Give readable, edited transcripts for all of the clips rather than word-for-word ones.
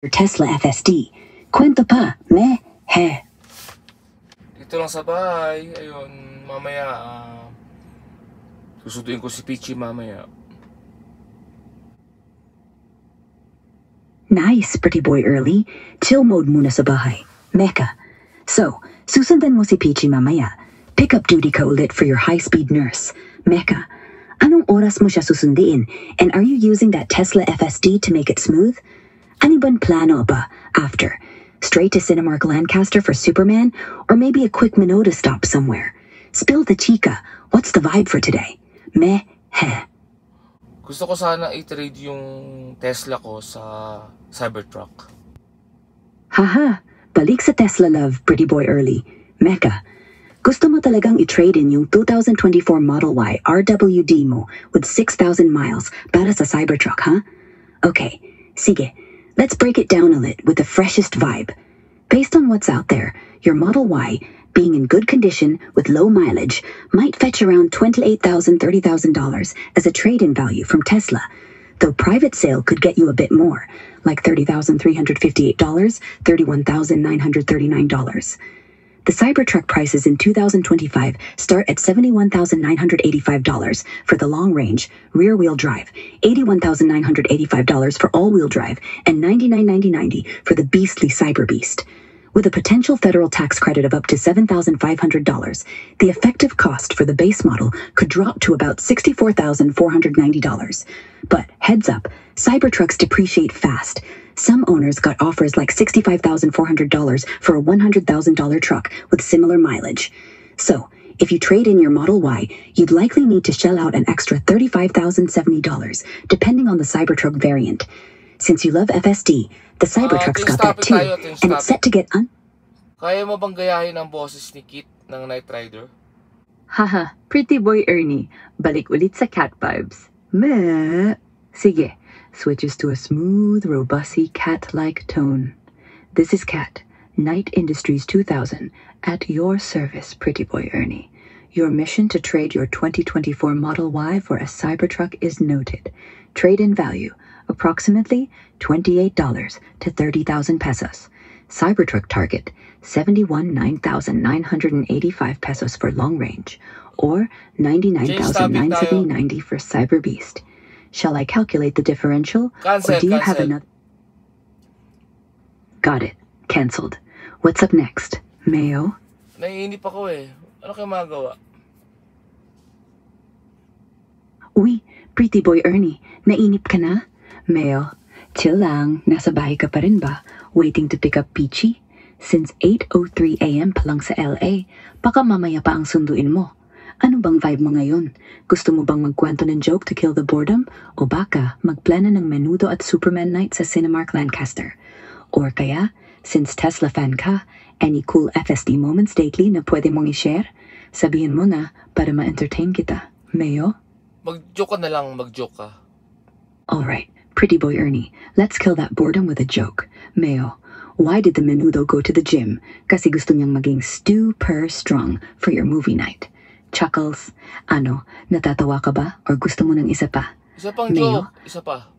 your Tesla FSD. Kwento pa, meh, he. Dito lang sa bahay. Ayun, mamaya susunduin ko si Peachy mamaya. Nice, pretty boy early. Chill mode muna sa bahay. Mecca. So, susundan mo si Peachy mamaya. Pick-up duty ka ulit for your high-speed nurse. Mecca. Anong oras mo siya susundiin? And are you using that Tesla FSD to make it smooth? Ano bang plano ba after? Straight to Cinemark Lancaster for Superman? Or maybe a quick Minota stop somewhere? Spill the chica. What's the vibe for today? Meh, he. Gusto ko sana i-trade yung Tesla ko sa Cybertruck. Haha, balik sa Tesla love, pretty boy early. Mecca. Gusto mo talagang i-trade in yung 2024 Model Y RWD mo with 6,000 miles para sa Cybertruck, huh? Okay, sige. Let's break it down a lit with the freshest vibe. Based on what's out there, your Model Y, being in good condition with low mileage, might fetch around $28,000, $30,000 as a trade-in value from Tesla, though private sale could get you a bit more, like $30,358, $31,939. The Cybertruck prices in 2025 start at $71,985 for the long-range, rear-wheel drive, $81,985 for all-wheel drive, and $99,990 for the beastly Cyber Beast. With a potential federal tax credit of up to $7,500, the effective cost for the base model could drop to about $64,490. But heads up, Cybertrucks depreciate fast. Some owners got offers like $65,400 for a $100,000 truck with similar mileage. So, if you trade in your Model Y, you'd likely need to shell out an extra $35,070, depending on the Cybertruck variant. Since you love FSD, the Cybertruck's got that too, and it's set to get Kaya mo bang gayahin ang boses ni Kit ng Knight Rider? Haha, pretty boy Ernie, balik ulit sa cat vibes. Meh. Sige, switches to a smooth, robust, cat-like tone. This is Cat, Knight Industries 2000, at your service, pretty boy Ernie. Your mission to trade your 2024 Model Y for a Cybertruck is noted. Trade-in value, approximately $28 to 30,000 pesos. Cybertruck target, 9,985 pesos for long range, or 99,990 for Cyber Beast. Shall I calculate the differential, or do you have another? Got it. Cancelled. What's up next? Mayo? Naiinip ako eh. Ano kayo magawa? Uy, pretty boy Ernie, nainip ka na? Mayo, chill lang. Nasa bahay ka pa rin ba? Waiting to pick up Peachy? Since 8:03 a.m. pa lang sa LA, baka mamaya pa ang sunduin mo. Ano bang vibe mo ngayon? Gusto mo bang magkwento ng joke to kill the boredom? O baka magplano ng menudo at Superman night sa Cinemark Lancaster? Or kaya, since Tesla fan ka, any cool FSD moments lately na pwede mong i-share? Sabihin mo na para ma-entertain kita. Mayo? Mag-joke ka na lang, mag-joke ka. Alright, pretty boy Ernie, let's kill that boredom with a joke. Mayo, why did the menudo go to the gym? Kasi gusto niyang maging super strong for your movie night. Chuckles, ano, natatawa ka ba? Or gusto mo ng isa pa? Isa pang joke, isa pa.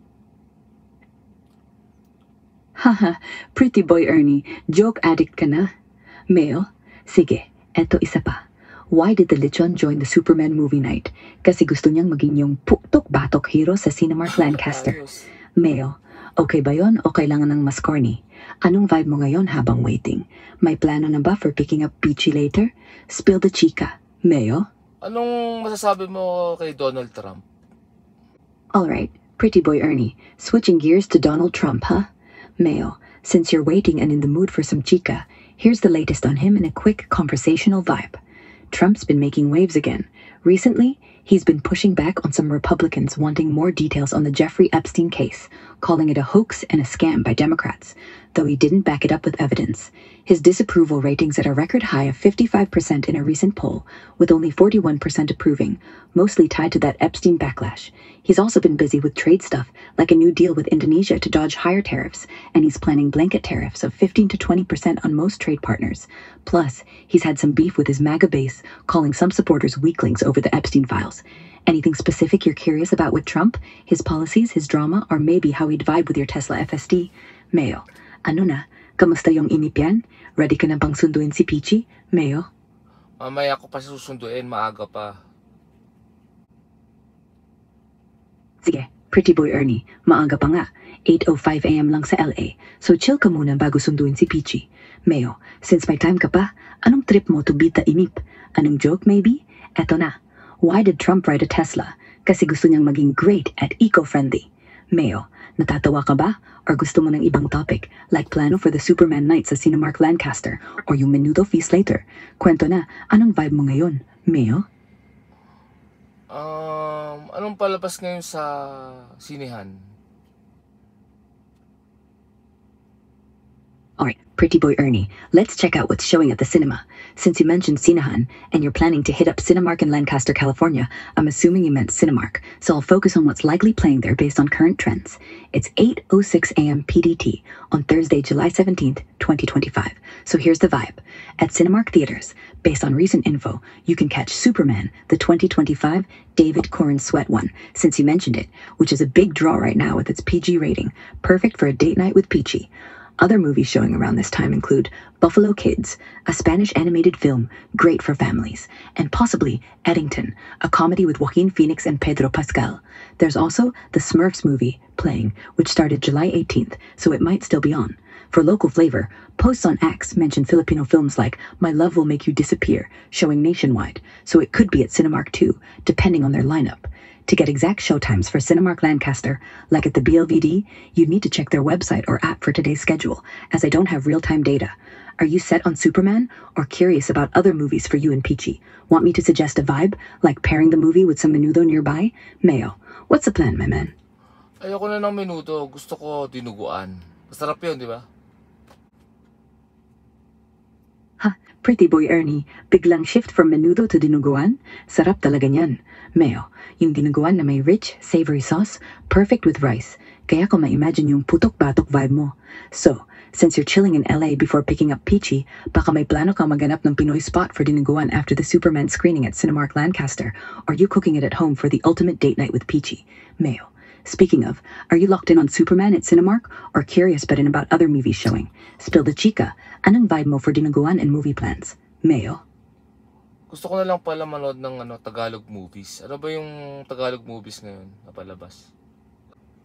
Haha, pretty boy Ernie, joke addict ka na. Mayo, sige, eto isa pa. Why did the lechon join the Superman movie night? Kasi gusto niyang maging yung puktok-batok hero sa Cinemark Lancaster. Mayo, okay ba yon o kailangan ng mas corny? Anong vibe mo ngayon habang waiting? May plano na ba for picking up Peachy later? Spill the chica. Mayo? Anong masasabi mo kay Donald Trump? Alright, pretty boy Ernie, switching gears to Donald Trump, huh? Mayo, since you're waiting and in the mood for some chica, here's the latest on him in a quick conversational vibe. Trump's been making waves again. Recently, he's been pushing back on some Republicans wanting more details on the Jeffrey Epstein case, calling it a hoax and a scam by Democrats, though he didn't back it up with evidence. His disapproval ratings at a record high of 55% in a recent poll, with only 41% approving, mostly tied to that Epstein backlash. He's also been busy with trade stuff, like a new deal with Indonesia to dodge higher tariffs, and he's planning blanket tariffs of 15 to 20% on most trade partners. Plus, he's had some beef with his MAGA base, calling some supporters weaklings over the Epstein files. details. Anything specific you're curious about with Trump, his policies, his drama, or maybe how he'd vibe with your Tesla FSD? Mayo, ano na? Kamusta yung inip yan? Ready ka na bang sunduin si Peachy? Mayo? Mamaya ko pa susunduin, maaga pa. Sige, Pretty Boy Ernie, maaga pa nga. 8:05 AM lang sa LA. So chill ka muna bago sunduin si Peachy. Mayo, since may time ka pa, anong trip mo to beat the inip? Anong joke maybe? Eto na. Why did Trump ride a Tesla? Kasi gusto niyang maging great at eco-friendly. Mayo, natatawa ka ba? Or gusto mo ng ibang topic, like plano for the Superman night sa Cinemark Lancaster, or yung Menudo feast later? Kwento na, anong vibe mo ngayon? Mayo? Anong palabas ngayon sa sinehan? Alright, Pretty Boy Ernie, let's check out what's showing at the cinema. Since you mentioned Cinehan, and you're planning to hit up Cinemark in Lancaster, California, I'm assuming you meant Cinemark, so I'll focus on what's likely playing there based on current trends. It's 8:06 AM PDT on Thursday, July 17th, 2025. So here's the vibe. At Cinemark Theaters, based on recent info, you can catch Superman, the 2025 David Corn Sweat one, since you mentioned it, which is a big draw right now with its PG rating, perfect for a date night with Peachy. Other movies showing around this time include Buffalo Kids, a Spanish animated film great for families, and possibly Eddington, a comedy with Joaquin Phoenix and Pedro Pascal. There's also the Smurfs movie playing, which started July 18th, so it might still be on. For local flavor, posts on X mention Filipino films like My Love Will Make You Disappear, showing nationwide, so it could be at Cinemark too, depending on their lineup. To get exact showtimes for Cinemark Lancaster, like at the BLVD, you'd need to check their website or app for today's schedule, as I don't have real-time data. Are you set on Superman, or curious about other movies for you and Peachy? Want me to suggest a vibe, like pairing the movie with some menudo nearby? Mayo, what's the plan, my man? Ayoko na ng menudo, gusto ko dinuguan. Masarap yun, di ba? Ha, Pretty Boy Ernie, biglang shift from menudo to dinuguan? Sarap talaga niyan. Mayo, yung dinuguan na may rich, savory sauce, perfect with rice. Kaya ko ma-imagine yung putok-batok vibe mo. So, since you're chilling in LA before picking up Peachy, baka may plano kang maganap ng Pinoy spot for dinuguan after the Superman screening at Cinemark Lancaster, or you cooking it at home for the ultimate date night with Peachy. Mayo, speaking of, are you locked in on Superman at Cinemark, or curious but in about other movies showing? Spill the chika. Anong vibe mo for dinuguan and movie plans? Mayo? Gusto ko na lang pala manood ng Tagalog movies. Ano ba yung Tagalog movies ngayon na palabas?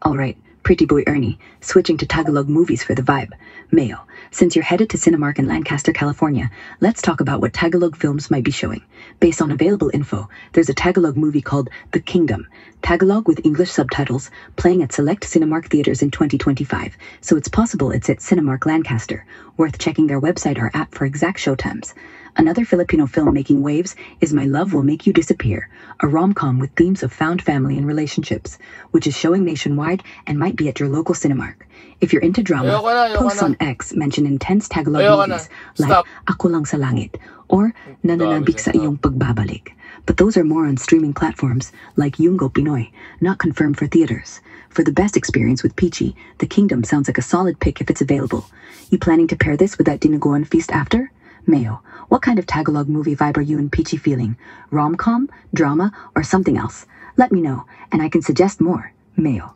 Alright, Pretty Boy Ernie, switching to Tagalog movies for the vibe. Mayo, since you're headed to Cinemark in Lancaster, California, let's talk about what Tagalog films might be showing. Based on available info, there's a Tagalog movie called The Kingdom, Tagalog with English subtitles, playing at select Cinemark theaters in 2025, so it's possible it's at Cinemark Lancaster. Worth checking their website or app for exact showtimes. Another Filipino film making waves is My Love Will Make You Disappear, a rom-com with themes of found family and relationships, which is showing nationwide and might be at your local Cinemark. If you're into drama, posts on X mention intense Tagalog movies like Ako Lang sa Langit or Nananabik sa Iyong Pagbabalik. But those are more on streaming platforms like Yungo Pinoy, not confirmed for theaters. For the best experience with Peachy, The Kingdom sounds like a solid pick if it's available. You planning to pair this with that dinuguan feast after? Mayo, what kind of Tagalog movie vibe are you and Peachy feeling? Rom-com, drama, or something else? Let me know, and I can suggest more. Mayo.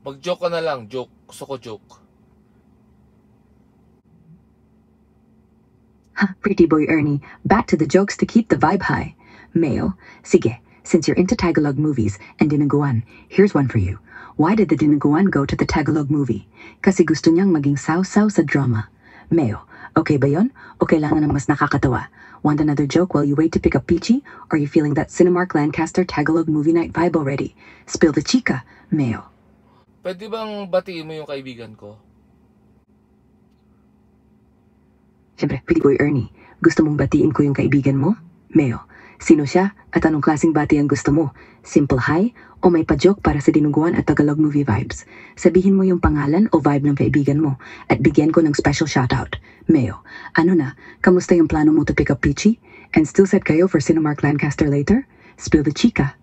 Mag-joke ka na lang, joke. Gusto ko joke. Ha, Pretty Boy Ernie, back to the jokes to keep the vibe high. Mayo, sige, since you're into Tagalog movies and dinuguan, here's one for you. Why did the dinuguan go to the Tagalog movie? Kasi gusto niyang maging saw-saw sa drama. Mayo, okay ba yon? O kailangan ng mas nakakatawa? Want another joke while you wait to pick up Peachy? Or are you feeling that Cinemark Lancaster Tagalog movie night vibe already? Spill the chika, Mayo. Pwede bang batiin mo yung kaibigan ko? Siyempre, Pretty Boy Ernie, gusto mong batiin ko yung kaibigan mo? Mayo, sino siya at anong klaseng bati ang gusto mo? Simple hi o may pa-joke para sa dinuguan at Tagalog movie vibes? Sabihin mo yung pangalan o vibe ng kaibigan mo at bigyan ko ng special shoutout. Mayo, ano na, kamusta yung plano mo to pick up Peachy? And still set kayo for Cinemark Lancaster later? Spill the chika.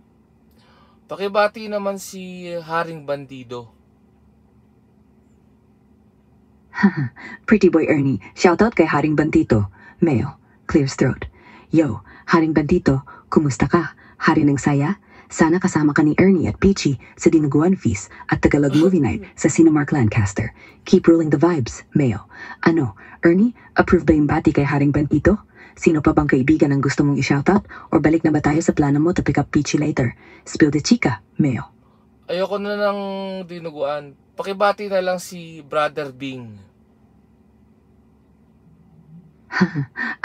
Pakibati naman si Haring Bandido. Pretty Boy Ernie, shoutout kay Haring Bandito. Mayo, clears throat. Yo, Haring Bandito, kumusta ka? hari ng saya? Sana kasama ka ni Ernie at Peachy sa Dinuguan Feast at Tagalog Movie Night sa Cinemark Lancaster. Keep ruling the vibes, Mayo. Ano, Ernie, approve ba yung bati kay Haring Bantito? Sino pa bang kaibigan ang gusto mong i-shoutout? Or balik na ba tayo sa plano mo to pick up Peachy later? Spill the chika, Mayo. Ayoko na ng dinuguan. Pakibati na lang si Brother Bing.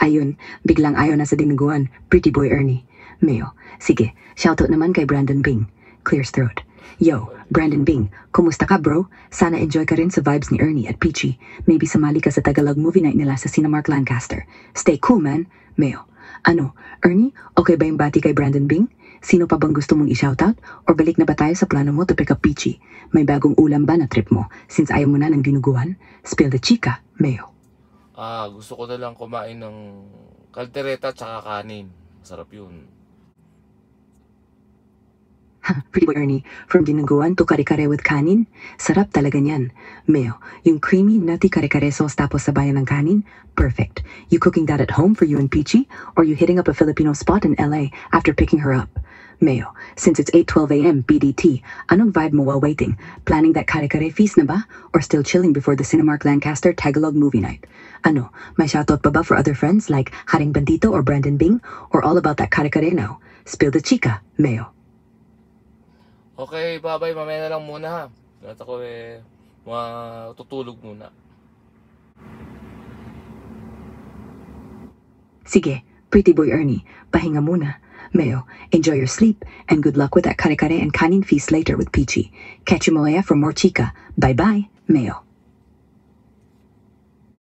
Ayun, biglang ayaw na sa dinuguan. Pretty boy Ernie. Mayo, sige, shoutout naman kay Brandon Bing. Clears throat. Yo, Brandon Bing, kumusta ka bro? Sana enjoy ka rin sa vibes ni Ernie at Peachy. Maybe sumali ka sa Tagalog Movie Night nila sa Cinemark Lancaster. Stay cool man. Mayo, ano, Ernie, okay ba yung bati kay Brandon Bing? Sino pa bang gusto mong i-shoutout? Or balik na ba tayo sa plano mo to pick up Peachy? May bagong ulam ba na trip mo? Since ayaw mo na ng dinuguan? Spill the chika, Mayo. Gusto ko na lang kumain ng kaldereta tsaka kanin. Masarap yun. Pretty boy Ernie, from dinuguan to kare-kare with kanin? Sarap talaga niyan. Mayo, yung creamy, nutty kare-kare sauce tapos sabayan ng kanin? Perfect. You cooking that at home for you and Peachy? Or you hitting up a Filipino spot in LA after picking her up? Mayo, since it's 8:12 a.m. PDT, anong vibe mo while waiting? Planning that kare-kare feast na ba? Or still chilling before the Cinemark Lancaster Tagalog Movie Night? Ano, may shoutout pa ba for other friends like Haring Bandito or Brandon Bing? Or all about that kare-kare now? Spill the chika, Mayo. Okay, bye-bye. Mamaya na lang muna ha. At ako matutulog muna. Sige, pretty boy Ernie, pahinga muna. Mayo, enjoy your sleep and good luck with that kare-kare and kanin feast later with Peachy. Catch you Moya for more chika. Bye-bye, Mayo.